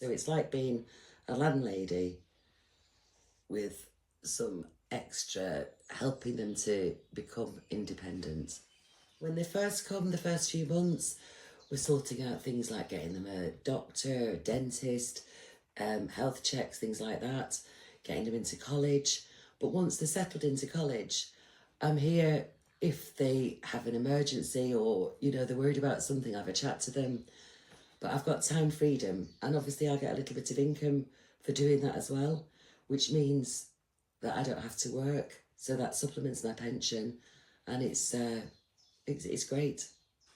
So it's like being a landlady with some extra helping them to become independent. When they first come, the first few months, we're sorting out things like getting them a doctor, a dentist, health checks, things like that, getting them into college. But once they're settled into college, I'm here if they have an emergency or, you know, they're worried about something, I have a chat to them. But I've got time freedom, and obviously I get a little bit of income for doing that as well, which means that I don't have to work. So that supplements my pension, and it's great.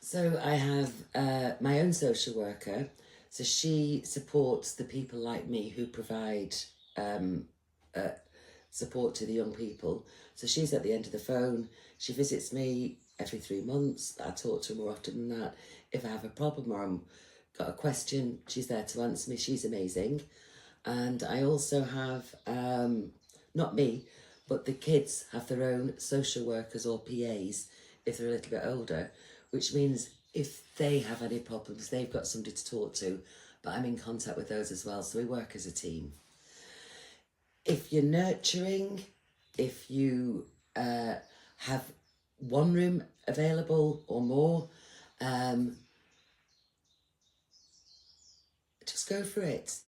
So I have my own social worker. So she supports the people like me who provide support to the young people. So she's at the end of the phone. She visits me every 3 months. I talk to her more often than that. If I have a problem or I'm got a question, she's there to answer me. She's amazing. And I also have, not me, but the kids have their own social workers or PAs if they're a little bit older, which means if they have any problems, they've got somebody to talk to, but I'm in contact with those as well, so we work as a team. If you're nurturing, if you have one room available or more, just go for it.